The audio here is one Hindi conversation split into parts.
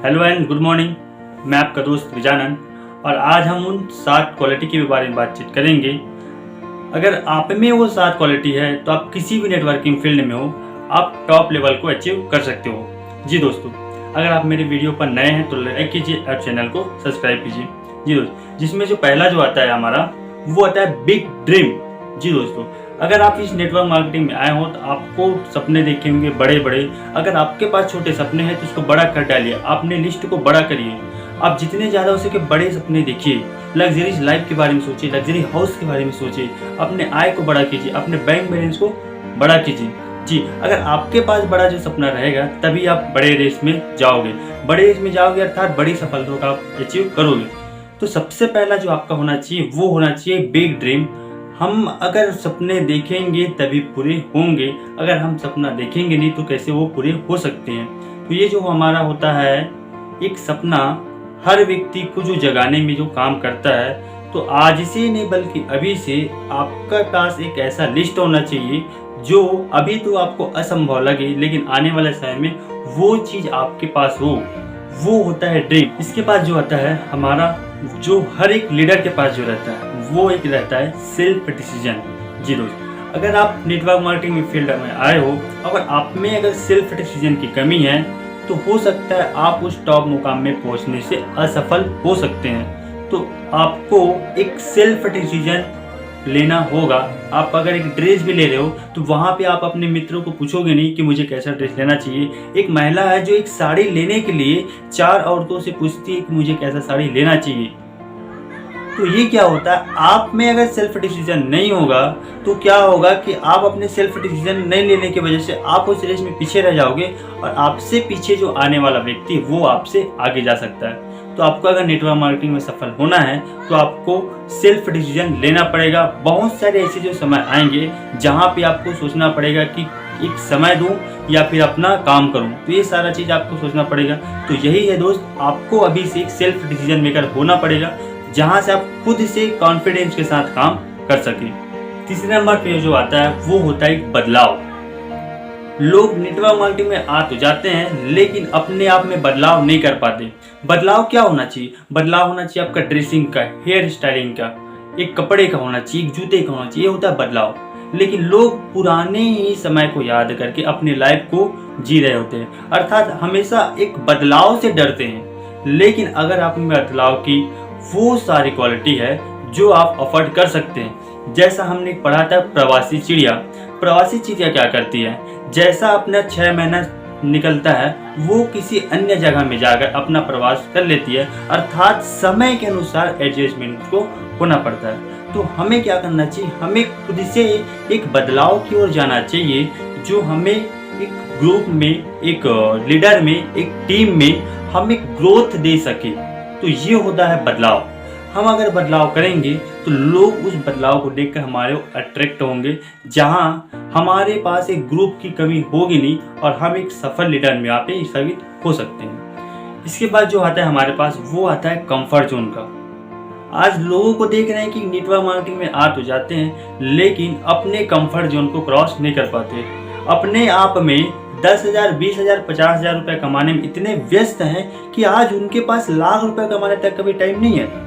Hello and good morning. मैं आपका दोस्त विजानंद और आज हम उन 7 क्वालिटी के बारे में बातचीत करेंगे। अगर आप में वो 7 क्वालिटी है तो आप किसी भी नेटवर्किंग फील्ड में हो, आप टॉप लेवल को अचीव कर सकते हो। जी दोस्तों, अगर आप मेरे वीडियो पर नए हैं तो लाइक कीजिए और चैनल को सब्सक्राइब कीजिए। जी दोस्तों, जिसमें जो पहला जो आता है हमारा, वो आता है बिग ड्रीम। जी दोस्तों, अगर आप इस नेटवर्क मार्केटिंग में आए हो तो आपको सपने देखे होंगे बड़े बड़े। अगर आपके पास छोटे सपने हैं तो उसको बड़ा कर डालिए, अपने लिस्ट को बड़ा करिए। आप जितने ज़्यादा हो सके बड़े सपने देखिए, लग्जरीज लाइफ के बारे में सोचिए, लग्जरी हाउस के बारे में सोचिए, अपने आय को बड़ा कीजिए, अपने बैंक बैलेंस को बड़ा कीजिए। जी, अगर आपके पास बड़ा जो सपना रहेगा तभी आप बड़े रेस में जाओगे। बड़े रेस में जाओगे अर्थात बड़ी सफलता का आप अचीव करोगे। तो सबसे पहला जो आपका होना चाहिए वो होना चाहिए बिग ड्रीम। हम अगर सपने देखेंगे तभी पूरे होंगे, अगर हम सपना देखेंगे नहीं तो कैसे वो पूरे हो सकते हैं। तो ये जो हमारा होता है एक सपना, हर व्यक्ति को जो जगाने में जो काम करता है, तो आज से नहीं बल्कि अभी से आपका पास एक ऐसा लिस्ट होना चाहिए जो अभी तो आपको असंभव लगे लेकिन आने वाले समय में वो चीज़ आपके पास हो। वो होता है ड्रीम। इसके बाद जो आता है हमारा, जो हर एक लीडर के पास जो रहता है वो एक रहता है सेल्फ डिसीजन। जी दोस्त, अगर आप नेटवर्क मार्केटिंग फील्ड में आए हो, अगर आप में अगर सेल्फ डिसीजन की कमी है तो हो सकता है आप उस टॉप मुकाम में पहुंचने से असफल हो सकते हैं। तो आपको एक सेल्फ डिसीजन लेना होगा। आप अगर एक ड्रेस भी ले रहे हो तो वहाँ पे आप अपने मित्रों को पूछोगे नहीं कि मुझे कैसा ड्रेस लेना चाहिए। एक महिला है जो एक साड़ी लेने के लिए 4 औरतों से पूछती है कि मुझे कैसा साड़ी लेना चाहिए। तो ये क्या होता है, आप में अगर सेल्फ डिसीजन नहीं होगा तो क्या होगा कि आप अपने सेल्फ डिसीजन नहीं लेने की वजह से आप उस रेस में पीछे रह जाओगे और आपसे पीछे जो आने वाला व्यक्ति वो आपसे आगे जा सकता है। तो आपको अगर नेटवर्क मार्केटिंग में सफल होना है तो आपको सेल्फ डिसीजन लेना पड़ेगा। बहुत सारे ऐसे जो समय आएंगे जहाँ पे आपको सोचना पड़ेगा कि एक समय दूं या फिर अपना काम करूं, तो ये सारा चीज़ आपको सोचना पड़ेगा। तो यही है दोस्त, आपको अभी से एक सेल्फ डिसीजन मेकर होना पड़ेगा जहाँ से आप खुद से कॉन्फिडेंस के साथ काम कर सकें। तीसरे नंबर पे जो आता है वो होता है एक बदलाव। लोग नेटवर्क मार्केटिंग में आ तो जाते हैं लेकिन अपने आप में बदलाव नहीं कर पाते। बदलाव क्या होना चाहिए? बदलाव होना चाहिए आपका ड्रेसिंग का, हेयर स्टाइलिंग का, एक कपड़े का होना चाहिए, एक जूते का होना चाहिए, ये होता है बदलाव। लेकिन लोग पुराने ही समय को याद करके अपने लाइफ को जी रहे होते हैं, अर्थात हमेशा एक बदलाव से डरते हैं। लेकिन अगर आप में बदलाव की वो सारी क्वालिटी है जो आप अफोर्ड कर सकते हैं। जैसा हमने पढ़ा था प्रवासी चिड़िया। प्रवासी चिड़िया क्या करती है, जैसा अपना 6 महीना निकलता है वो किसी अन्य जगह में जाकर अपना प्रवास कर लेती है, अर्थात समय के अनुसार एडजस्टमेंट को होना पड़ता है। तो हमें क्या करना चाहिए, हमें खुद से एक बदलाव की ओर जाना चाहिए जो हमें एक ग्रुप में, एक लीडर में, एक टीम में हमें ग्रोथ दे सके। तो ये होता है बदलाव। हम अगर बदलाव करेंगे तो लोग उस बदलाव को देखकर हमारे अट्रैक्ट होंगे, जहां हमारे पास एक ग्रुप की कमी होगी नहीं और हम एक सफल लीडर में यहाँ पे साबित हो सकते हैं। इसके बाद जो आता है हमारे पास वो आता है कंफर्ट जोन का। आज लोगों को देख रहे हैं कि नेटवर्क मार्केटिंग में आ तो जाते हैं लेकिन अपने कंफर्ट जोन को क्रॉस नहीं कर पाते। अपने आप में 10,000, 20,000, 50,000 रुपये कमाने में इतने व्यस्त हैं कि आज उनके पास लाख रुपए कमाने तक का भी टाइम नहीं है।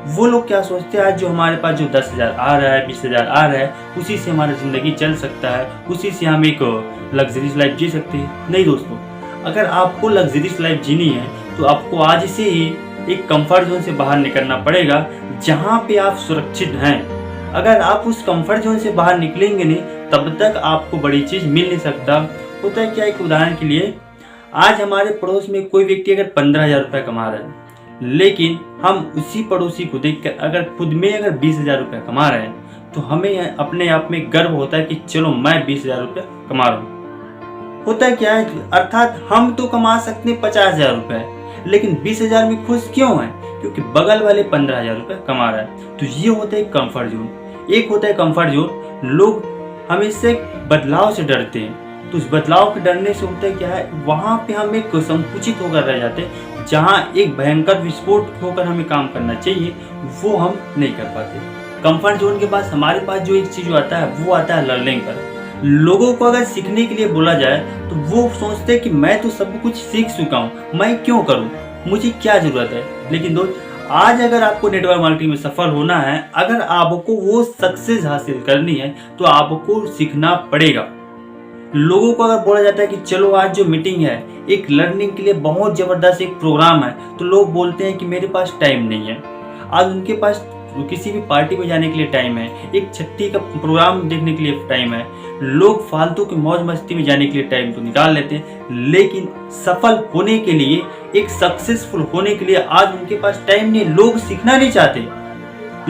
वो लोग क्या सोचते हैं, आज जो हमारे पास जो 10,000 आ रहा है, 20,000 आ रहा है, उसी से हमारी ज़िंदगी चल सकता है, उसी से हम एक लग्जरीज लाइफ जी सकते हैं। नहीं दोस्तों, अगर आपको लग्जरीज लाइफ जीनी है तो आपको आज से ही एक कंफर्ट जोन से बाहर निकलना पड़ेगा जहाँ पे आप सुरक्षित हैं। अगर आप उस कंफर्ट जोन से बाहर निकलेंगे नहीं तब तक आपको बड़ी चीज़ मिल नहीं सकता। होता है क्या, एक उदाहरण के लिए, आज हमारे पड़ोस में कोई व्यक्ति अगर 15,000 रुपये कमा रहा है लेकिन हम उसी पड़ोसी को देखकर अगर खुद में अगर 20,000 रुपये कमा रहे हैं तो हमें अपने आप में गर्व होता है कि चलो मैं 20,000 रुपये कमा रहा हूँ। होता क्या है, अर्थात हम तो कमा सकते हैं 50,000 रुपये लेकिन 20,000 में खुश क्यों हैं, क्योंकि बगल वाले 15,000 रुपये कमा रहा है। तो ये होता है कंफर्ट जोन। एक होता है कंफर्ट जोन, लोग हमेशा बदलाव से डरते हैं। तो उस बदलाव के डरने से होता है क्या है, वहाँ पे हम एक संकुचित होकर रह जाते हैं, जहाँ एक भयंकर विस्फोट होकर हमें काम करना चाहिए वो हम नहीं कर पाते। कंफर्ट जोन के पास हमारे पास जो एक चीज़ आता है वो आता है लर्निंग पर। लोगों को अगर सीखने के लिए बोला जाए तो वो सोचते हैं कि मैं तो सब कुछ सीख चुका हूँ, मैं क्यों करूँ। मुझे क्या ज़रूरत है। लेकिन दोस्त, आज अगर आपको नेटवर्क मार्केटिंग में सफल होना है, अगर आपको वो सक्सेस हासिल करनी है, तो आपको सीखना पड़ेगा। लोगों को अगर बोला जाता है कि चलो आज जो मीटिंग है, एक लर्निंग के लिए बहुत ज़बरदस्त एक प्रोग्राम है, तो लोग बोलते हैं कि मेरे पास टाइम नहीं है। आज उनके पास किसी भी पार्टी में जाने के लिए टाइम है, एक छट्टी का प्रोग्राम देखने के लिए टाइम है, लोग फालतू की मौज मस्ती में जाने के लिए टाइम तो निकाल लेते हैं, लेकिन सफल होने के लिए, एक सक्सेसफुल होने के लिए आज उनके पास टाइम नहीं। लोग सीखना नहीं चाहते।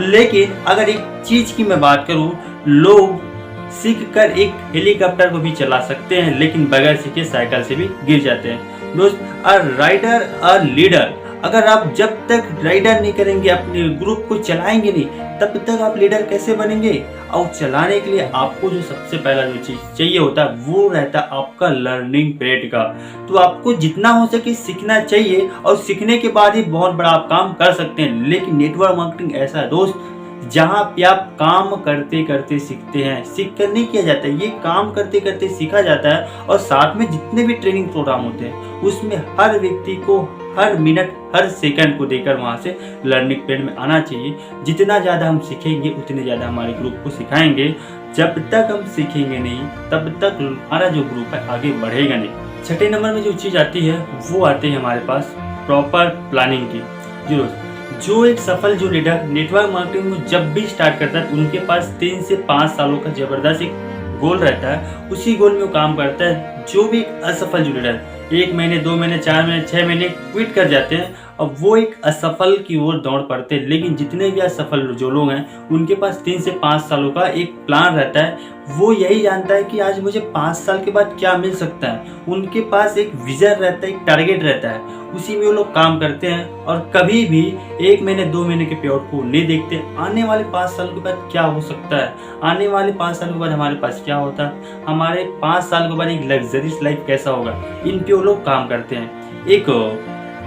लेकिन अगर एक चीज की मैं बात करूं, लोग सीख कर एक हेलीकॉप्टर को भी चला सकते हैं, लेकिन बगैर सीखे साइकिल से भी गिर जाते हैं। दोस्त, अ राइडर अ लीडर, अगर आप जब तक राइडर नहीं करेंगे, अपने ग्रुप को चलाएंगे नहीं, तब तक आप लीडर कैसे बनेंगे। और चलाने के लिए आपको जो सबसे पहला जो चीज चाहिए होता है, वो रहता है आपका लर्निंग पीरियड का। तो आपको जितना हो सके सीखना चाहिए, और सीखने के बाद ही बहुत बड़ा आप काम कर सकते हैं। लेकिन नेटवर्क मार्केटिंग ऐसा है दोस्त, जहाँ पे आप काम करते करते सीखते हैं। सीख कर नहीं किया जाता है, ये काम करते करते सीखा जाता है। और साथ में जितने भी ट्रेनिंग प्रोग्राम होते हैं, उसमें हर व्यक्ति को हर मिनट हर सेकंड को देकर वहाँ से लर्निंग पीरियड में आना चाहिए। जितना ज़्यादा हम सीखेंगे, उतने ज़्यादा हमारे ग्रुप को सिखाएंगे। जब तक हम सीखेंगे नहीं, तब तक हमारा जो ग्रुप है आगे बढ़ेगा नहीं। छठे नंबर में जो चीज़ आती है, वो आती है हमारे पास प्रॉपर प्लानिंग की। जो एक सफल जो लीडर नेटवर्क मार्केटिंग को जब भी स्टार्ट करता है, उनके पास 3 से 5 सालों का जबरदस्त एक गोल रहता है। उसी गोल में वो काम करता है। जो भी एक असफल जो लीडर 1 महीने, 2 महीने, 4 महीने, 6 महीने क्विट कर जाते हैं, अब वो एक असफल की ओर दौड़ पड़ते हैं। लेकिन जितने भी असफल जो लोग हैं, उनके पास 3 से 5 सालों का एक प्लान रहता है। वो यही जानता है कि आज मुझे 5 साल के बाद क्या मिल सकता है। उनके पास एक विजन रहता है, एक टारगेट रहता है, उसी में वो लोग काम करते हैं। और कभी भी 1 महीने, 2 महीने के पेआउट को नहीं देखते। आने वाले 5 साल के बाद क्या हो सकता है, आने वाले 5 साल के बाद हमारे पास क्या होता है, हमारे 5 साल के बाद एक लग्जरियस लाइफ कैसा होगा, इन पे वो लोग काम करते हैं। एक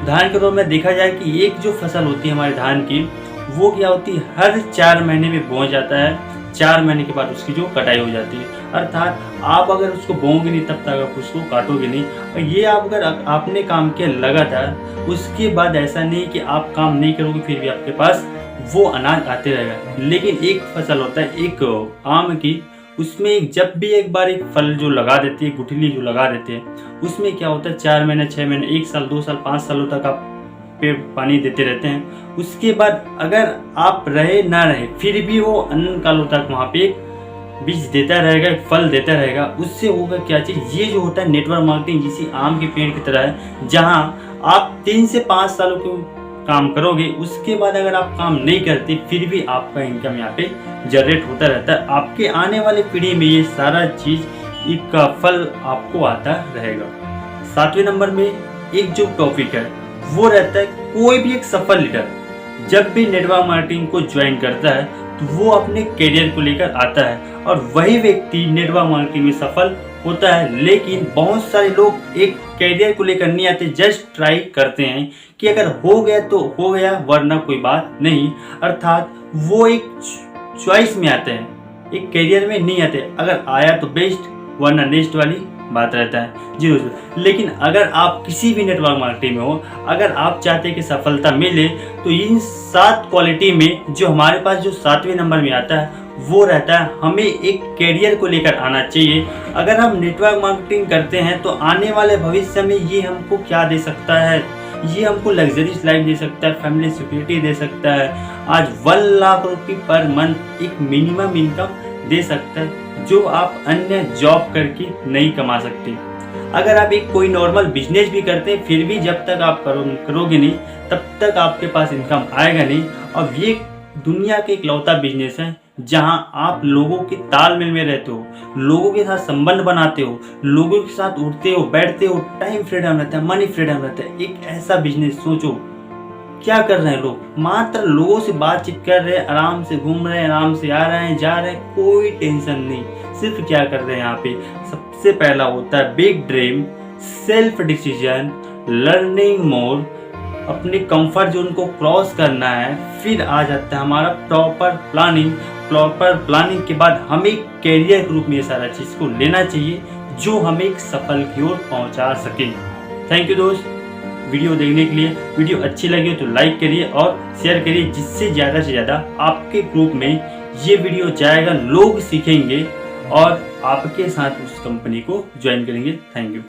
धान के तौर में देखा जाए कि एक जो फसल होती है हमारे धान की, वो क्या होती है, हर 4 महीने में बोया जाता है। 4 महीने के बाद उसकी जो कटाई हो जाती है। अर्थात आप अगर उसको बोओगे नहीं, तब तक आप उसको काटोगे नहीं। और ये आप अगर आपने काम किया लगातार, उसके बाद ऐसा नहीं कि आप काम नहीं करोगे, फिर भी आपके पास वो अनाज आते रहेगा। लेकिन एक फसल होता है एक आम की, उसमें जब भी एक बार एक फल जो लगा देती है, गुठली जो लगा देते हैं, उसमें क्या होता है 4 महीने, 6 महीने, 1 साल, 2 साल, 5 सालों तक आप पेड़ पानी देते रहते हैं। उसके बाद अगर आप रहे ना रहे, फिर भी वो अनंत कालों तक वहाँ पे एक बीज देता रहेगा, एक फल देता रहेगा। उससे होगा क्या चीज़, ये जो होता है नेटवर्क मार्केटिंग जिसी आम के पेड़ की तरह है, जहाँ आप 3 से 5 सालों को काम करोगे, उसके बाद अगर आप काम नहीं करते, फिर भी आपका इनकम यहाँ पे जनरेट होता रहता है। आपके आने वाली पीढ़ी में ये सारा चीज़ का फल आपको आता रहेगा। 7वें नंबर में एक जो टॉपिक है, वो रहता है कोई भी एक सफल लीडर जब भी नेटवर्क मार्केटिंग को ज्वाइन करता है, तो वो अपने करियर को लेकर आता है। और वही व्यक्ति नेटवर्क मार्केटिंग में सफल होता है। लेकिन बहुत सारे लोग एक करियर को लेकर नहीं आते, जस्ट ट्राई करते हैं कि अगर हो गया तो हो गया, वरना कोई बात नहीं। अर्थात वो एक चॉइस में आते हैं, एक करियर में नहीं आते। अगर आया तो बेस्ट, वरना नेक्स्ट वाली बात रहता है जी दोस्तों। लेकिन अगर आप किसी भी नेटवर्क मार्केटिंग में हो, अगर आप चाहते हैं कि सफलता मिले, तो इन 7 क्वालिटी में जो हमारे पास जो 7वें नंबर में आता है, वो रहता है हमें एक करियर को लेकर आना चाहिए। अगर हम नेटवर्क मार्केटिंग करते हैं, तो आने वाले भविष्य में ये हमको क्या दे सकता है, ये हमको लग्जरियस लाइफ दे सकता है, फैमिली सिक्योरिटी दे सकता है। आज 1 लाख रुपये पर मंथ एक मिनिमम इनकम दे सकता है, जो आप अन्य जॉब करके नहीं कमा सकते। अगर आप एक कोई नॉर्मल बिजनेस भी करते हैं, फिर भी जब तक आप करोगे नहीं, तब तक आपके पास इनकम आएगा नहीं। और ये दुनिया के इकलौता बिजनेस है जहां आप लोगों के तालमेल में रहते हो, लोगों के साथ संबंध बनाते हो, लोगों के साथ उठते हो, बैठते हो, टाइम फ्रीडम रहता है, मनी फ्रीडम रहता है। एक ऐसा बिजनेस सोचो, क्या कर रहे हैं लोग, मात्र लोगों से बातचीत कर रहे हैं, आराम से घूम रहे हैं, आराम से आ रहे हैं, जा रहे हैं, कोई टेंशन नहीं। सिर्फ क्या कर रहे हैं यहाँ पे, सबसे पहला होता है big dream, self decision, learning more, अपने कंफर्ट जोन को क्रॉस करना है। फिर आ जाता है हमारा प्रॉपर प्लानिंग। प्रॉपर प्लानिंग के बाद हमें कैरियर के रूप में ये सारा चीज़ को लेना चाहिए, जो हमें एक सफल की ओर पहुँचा सके। थैंक यू दोस्त। वीडियो देखने के लिए। वीडियो अच्छी लगी हो तो लाइक करिए और शेयर करिए, जिससे ज़्यादा से ज़्यादा आपके ग्रुप में ये वीडियो जाएगा, लोग सीखेंगे और आपके साथ उस कंपनी को ज्वाइन करेंगे। Thank you.